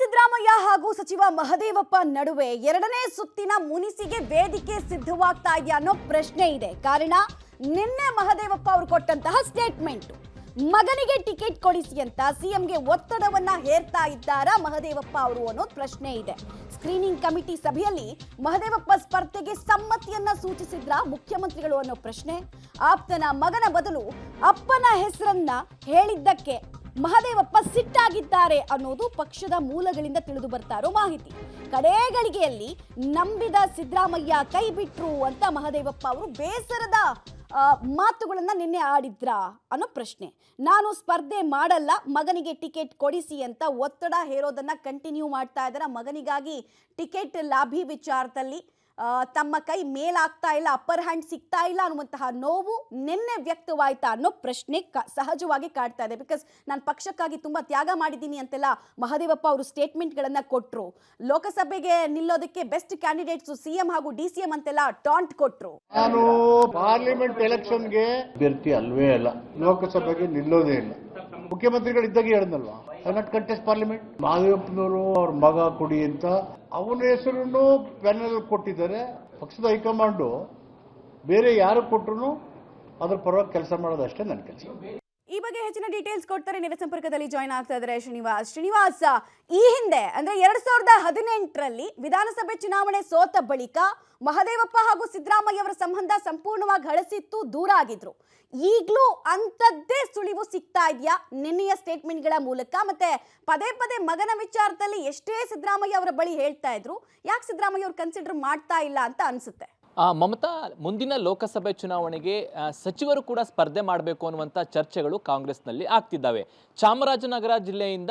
ಸಿದ್ದರಾಮಯ್ಯ ಹಾಗೂ ಸಚಿವ ಮಹದೇವಪ್ಪ ನಡುವೆ ಎರಡನೇ ಸುತ್ತಿನ ಮುನಿಸಿಗೆ ವೇದಿಕೆ ಸಿದ್ಧವಾಗ್ತಾ ಇದೆಯಾ ಅನ್ನೋ ಪ್ರಶ್ನೆ ಇದೆ. ಕಾರಣ ನಿನ್ನೆ ಮಹದೇವಪ್ಪ ಅವರು ಕೊಟ್ಟಂತಹ ಸ್ಟೇಟ್ಮೆಂಟ್. ಮಗನಿಗೆ ಟಿಕೆಟ್ ಕೊಡಿಸಿ ಅಂತ ಸಿಎಂಗೆ ಒತ್ತಡವನ್ನ ಹೇರ್ತಾ ಇದ್ದಾರಾ ಮಹದೇವಪ್ಪ ಅವರು ಅನ್ನೋ ಪ್ರಶ್ನೆ ಇದೆ. ಸ್ಕ್ರೀನಿಂಗ್ ಕಮಿಟಿ ಸಭೆಯಲ್ಲಿ ಮಹದೇವಪ್ಪ ಸ್ಪರ್ಧೆಗೆ ಸಮ್ಮತಿಯನ್ನ ಸೂಚಿಸಿದ್ರ ಮುಖ್ಯಮಂತ್ರಿಗಳು ಅನ್ನೋ ಪ್ರಶ್ನೆ. ಆಪ್ತನ ಮಗನ ಬದಲು ಅಪ್ಪನ ಹೆಸರನ್ನ ಹೇಳಿದ್ದಕ್ಕೆ ಮಹದೇವಪ್ಪ ಸಿಟ್ಟಾಗಿದ್ದಾರೆ ಅನ್ನೋದು ಪಕ್ಷದ ಮೂಲಗಳಿಂದ ತಿಳಿದು ಬರ್ತಾ ಇರೋ ಮಾಹಿತಿ. ಕಡೆಗಳಿಗೆಯಲ್ಲಿ ನಂಬಿದ ಸಿದ್ದರಾಮಯ್ಯ ಕೈ ಬಿಟ್ರು ಅಂತ ಮಹದೇವಪ್ಪ ಅವರು ಬೇಸರದ ಮಾತುಗಳನ್ನ ನಿನ್ನೆ ಆಡಿದ್ರ ಅನ್ನೋ ಪ್ರಶ್ನೆ. ನಾನು ಸ್ಪರ್ಧೆ ಮಾಡಲ್ಲ, ಮಗನಿಗೆ ಟಿಕೆಟ್ ಕೊಡಿಸಿ ಅಂತ ಒತ್ತಡ ಹೇರೋದನ್ನ ಕಂಟಿನ್ಯೂ ಮಾಡ್ತಾ ಇದ್ದಾರೆ. ಮಗನಿಗಾಗಿ ಟಿಕೆಟ್ ಲಾಭಿ ವಿಚಾರದಲ್ಲಿ ತಮ್ಮ ಕೈ ಮೇಲಾಗ್ತಾ ಇಲ್ಲ, ಅಪ್ಪರ್ ಹ್ಯಾಂಡ್ ಸಿಗ್ತಾ ಇಲ್ಲ ಅನ್ನುವಂತಹ ನೋವು ನಿನ್ನೆ ವ್ಯಕ್ತವಾಯ್ತಾ ಅನ್ನೋ ಪ್ರಶ್ನೆ ಸಹಜವಾಗಿ ಕಾಡ್ತಾ ಇದೆ. ಬಿಕಾಸ್ ನಾನು ಪಕ್ಷಕ್ಕಾಗಿ ತುಂಬಾ ತ್ಯಾಗ ಮಾಡಿದ್ದೀನಿ ಅಂತೆಲ್ಲ ಮಹದೇವಪ್ಪ ಅವರು ಸ್ಟೇಟ್ಮೆಂಟ್ಗಳನ್ನ ಕೊಟ್ಟರು. ಲೋಕಸಭೆಗೆ ನಿಲ್ಲೋದಕ್ಕೆ ಬೆಸ್ಟ್ ಕ್ಯಾಂಡಿಡೇಟ್ಸ್ ಸಿಎಂ ಹಾಗೂ ಡಿಸಿಎಂ ಅಂತೆಲ್ಲ ಟಾಂಟ್ ಕೊಟ್ಟರು. ನಾನು ಪಾರ್ಲಿಮೆಂಟ್ ಎಲೆಕ್ಷನ್ಗೆ ಅಭ್ಯರ್ಥಿ ಅಲ್ವೇ ಅಲ್ಲ, ಲೋಕಸಭೆಗೆ ನಿಲ್ಲೋದೇ ಇಲ್ಲ. ಮುಖ್ಯಮಂತ್ರಿಗಳಿದ್ದಾಗ ಹೇಳಿದ್ನಲ್ವಾ, ಐ ನಾಟ್ ಕಂಟೆಸ್ಟ್ ಪಾರ್ಲಿಮೆಂಟ್. ಮಹದೇವಪ್ಪನವರು ಅವ್ರ ಮಗ ಕೊಡಿ ಅಂತ ಅವನ ಹೆಸರನ್ನು ಪ್ಯಾನಲ್ ಕೊಟ್ಟಿದ್ದಾರೆ. ಪಕ್ಷದ ಹೈಕಮಾಂಡು ಬೇರೆ ಯಾರು ಕೊಟ್ಟರು ಅದ್ರ ಪರವಾಗಿ ಕೆಲಸ ಮಾಡೋದಷ್ಟೇ ನನ್ನ ಕೆಲಸ. ಈ ಬಗ್ಗೆ ಹೆಚ್ಚಿನ ಡೀಟೇಲ್ಸ್ ಕೊಡ್ತಾರೆ. ನೇರ ಸಂಪರ್ಕದಲ್ಲಿ ಜಾಯ್ನ್ ಆಗ್ತಾ ಇದ್ದಾರೆ ಶ್ರೀನಿವಾಸ್. ಈ ಹಿಂದೆ ಅಂದ್ರೆ 2018ರಲ್ಲಿ ವಿಧಾನಸಭೆ ಚುನಾವಣೆ ಸೋತ ಬಳಿಕ ಮಹದೇವಪ್ಪ ಹಾಗೂ ಸಿದ್ದರಾಮಯ್ಯ ಅವರ ಸಂಬಂಧ ಸಂಪೂರ್ಣವಾಗಿ ಹಳಸಿತ್ತು, ದೂರ ಆಗಿದ್ರು. ಈಗಲೂ ಅಂಥದ್ದೇ ಸುಳಿವು ಸಿಗ್ತಾ ಇದೆಯಾ ನಿನ್ನೆಯ ಸ್ಟೇಟ್ಮೆಂಟ್ಗಳ ಮೂಲಕ? ಮತ್ತೆ ಪದೇ ಪದೇ ಮಗನ ವಿಚಾರದಲ್ಲಿ ಎಷ್ಟೇ ಸಿದ್ದರಾಮಯ್ಯ ಅವರ ಬಳಿ ಹೇಳ್ತಾ ಇದ್ರು, ಯಾಕೆ ಸಿದ್ದರಾಮಯ್ಯ ಅವರು ಕನ್ಸಿಡರ್ ಮಾಡ್ತಾ ಇಲ್ಲ ಅಂತ ಅನ್ಸುತ್ತೆ? ಮಮತಾ, ಮುಂದಿನ ಲೋಕಸಭೆ ಚುನಾವಣೆಗೆ ಸಚಿವರು ಕೂಡ ಸ್ಪರ್ಧೆ ಮಾಡಬೇಕು ಅನ್ನುವಂಥ ಚರ್ಚೆಗಳು ಕಾಂಗ್ರೆಸ್ನಲ್ಲಿ ಆಗ್ತಿದ್ದಾವೆ. ಚಾಮರಾಜನಗರ ಜಿಲ್ಲೆಯಿಂದ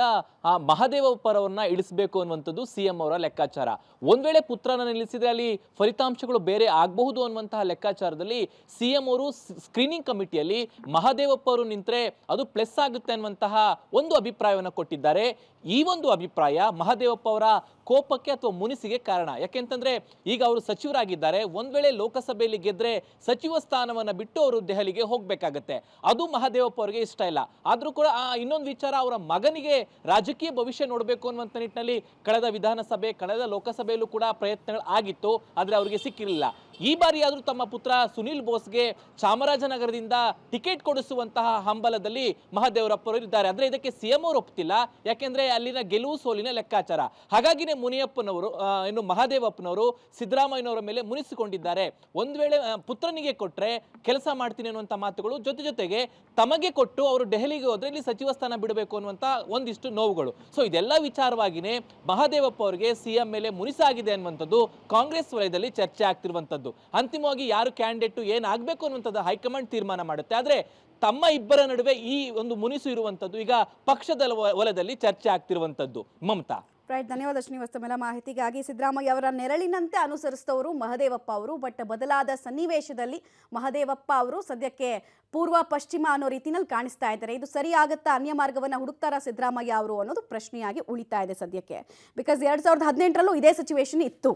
ಮಹದೇವಪ್ಪರವ್ರನ್ನ ಇಳಿಸಬೇಕು ಅನ್ನುವಂಥದ್ದು ಸಿಎಂ ಅವರ ಲೆಕ್ಕಾಚಾರ. ಒಂದ್ ವೇಳೆ ಪುತ್ರನ ನಿಲ್ಲಿಸಿದ್ರೆ ಅಲ್ಲಿ ಫಲಿತಾಂಶಗಳು ಬೇರೆ ಆಗಬಹುದು ಅನ್ನುವಂತಹ ಲೆಕ್ಕಾಚಾರದಲ್ಲಿ ಸಿಎಂ ಅವರು ಸ್ಕ್ರೀನಿಂಗ್ ಕಮಿಟಿಯಲ್ಲಿ ಮಹದೇವಪ್ಪ ಅವರು ನಿಂತರೆ ಅದು ಪ್ಲಸ್ ಆಗುತ್ತೆ ಅನ್ನುವಂತಹ ಒಂದು ಅಭಿಪ್ರಾಯವನ್ನು ಕೊಟ್ಟಿದ್ದಾರೆ. ಈ ಒಂದು ಅಭಿಪ್ರಾಯ ಮಹದೇವಪ್ಪ ಅವರ ಕೋಪಕ್ಕೆ ಅಥವಾ ಮುನಿಸಿಗೆ ಕಾರಣ. ಯಾಕೆಂತಂದ್ರೆ ಈಗ ಅವರು ಸಚಿವರಾಗಿದ್ದಾರೆ. ಒಂದ್ ವೇಳೆ ಲೋಕಸಭೆಯಲ್ಲಿ ಗೆದ್ರೆ ಸಚಿವ ಸ್ಥಾನವನ್ನ ಬಿಟ್ಟು ಅವರು ದೆಹಲಿಗೆ ಹೋಗ್ಬೇಕಾಗತ್ತೆ. ಅದು ಮಹದೇವಪ್ಪ ಅವರಿಗೆ ಇಷ್ಟ ಇಲ್ಲ. ಆದ್ರೂ ಕೂಡ ಇನ್ನೊಂದು ವಿಚಾರ, ಅವರ ಮಗನಿಗೆ ರಾಜಕೀಯ ಭವಿಷ್ಯ ನೋಡಬೇಕು ಅನ್ನುವಂಥ ನಿಟ್ಟಿನಲ್ಲಿ ಕಳೆದ ವಿಧಾನಸಭೆ, ಕಳೆದ ಲೋಕಸಭೆಯಲ್ಲೂ ಕೂಡ ಪ್ರಯತ್ನಗಳು ಆಗಿತ್ತು, ಆದ್ರೆ ಅವರಿಗೆ ಸಿಕ್ಕಿರಲಿಲ್ಲ. ಈ ಬಾರಿ ಆದ್ರೂ ತಮ್ಮ ಪುತ್ರ ಸುನಿಲ್ ಬೋಸ್ಗೆ ಚಾಮರಾಜನಗರದಿಂದ ಟಿಕೆಟ್ ಕೊಡಿಸುವಂತಹ ಹಂಬಲದಲ್ಲಿ ಮಹದೇವರಪ್ಪರು ಇದ್ದಾರೆ. ಆದ್ರೆ ಇದಕ್ಕೆ ಸಿಎಂ ಅವರು ಒಪ್ತಿಲ್ಲ. ಯಾಕೆಂದ್ರೆ ಅಲ್ಲಿನ ಗೆಲುವು ಸೋಲಿನ ಲೆಕ್ಕಾಚಾರ. ಹಾಗಾಗಿನೇ ಮುನಿಯಪ್ಪನವರು ಇನ್ನು ಮಹದೇವಪ್ಪನವರು ಸಿದ್ದರಾಮಯ್ಯನವರ ಮೇಲೆ ಮುನಿಸಿಕೊಂಡಿದ್ದಾರೆ. ಒಂದ್ ವೇಳೆ ಪುತ್ರನಿಗೆ ಕೊಟ್ರೆ ಕೆಲಸ ಮಾಡ್ತೀನಿ ಅನ್ನುವಂಥ ಮಾತುಗಳು, ಜೊತೆಗೆ ತಮಗೆ ಕೊಟ್ಟು ಅವರು ದೆಹಲಿಗೆ ಹೋದ್ರೆ ಇಲ್ಲಿ ಸಚಿವ ಸ್ಥಾನ ಬಿಡಬೇಕು ಅನ್ನುವಂಥ ಒಂದಿಷ್ಟು ನೋವುಗಳು. ಸೊ ಇದೆಲ್ಲ ವಿಚಾರವಾಗಿನೇ ಮಹದೇವಪ್ಪ ಅವರಿಗೆ ಸಿಎಂ ಮೇಲೆ ಮುನಿಸಾಗಿದೆ ಅನ್ನುವಂಥದ್ದು ಕಾಂಗ್ರೆಸ್ ವಲಯದಲ್ಲಿ ಚರ್ಚೆ ಆಗ್ತಿರುವಂಥದ್ದು. ಅಂತಿಮವಾಗಿ ಯಾರು ಕ್ಯಾಂಡಿಡೇಟ್ ಏನಾಗಬೇಕು ಅನ್ನುವಂಥದ್ದು ಹೈಕಮಾಂಡ್ ತೀರ್ಮಾನ ಮಾಡುತ್ತೆ. ಆದ್ರೆ ತಮ್ಮ ಇಬ್ಬರ ನಡುವೆ ಈ ಒಂದು ಮುನಿಸು ಇರುವಂಥದ್ದು ಈಗ ಪಕ್ಷದ ವಲಯದಲ್ಲಿ ಚರ್ಚೆ ಆಗ್ತಿರುವಂಥದ್ದು. ಮಮತಾ, ರೈಟ್, ಧನ್ಯವಾದ ಶ್ರೀನಿವಾಸ್ ತಮ್ಮೆಲ್ಲ ಮಾಹಿತಿಗಾಗಿ. ಸಿದ್ದರಾಮಯ್ಯ ಅವರ ನೆರಳಿನಂತೆ ಅನುಸರಿಸಿದವರು ಮಹದೇವಪ್ಪ ಅವರು. ಬಟ್ ಬದಲಾದ ಸನ್ನಿವೇಶದಲ್ಲಿ ಮಹದೇವಪ್ಪ ಅವರು ಸದ್ಯಕ್ಕೆ ಪೂರ್ವ ಪಶ್ಚಿಮ ಅನ್ನೋ ರೀತಿನಲ್ಲಿ ಕಾಣಿಸ್ತಾ ಇದ್ದಾರೆ. ಇದು ಸರಿ ಆಗುತ್ತಾ, ಅನ್ಯ ಮಾರ್ಗವನ್ನು ಹುಡುಕ್ತಾರಾ ಸಿದ್ದರಾಮಯ್ಯ ಅವರು ಅನ್ನೋದು ಪ್ರಶ್ನೆಯಾಗಿ ಉಳಿತಾ ಇದೆ ಸದ್ಯಕ್ಕೆ. ಬಿಕಾಸ್ 2018ರಲ್ಲೂ ಇದೇ ಸಿಚುವೇಶನ್ ಇತ್ತು.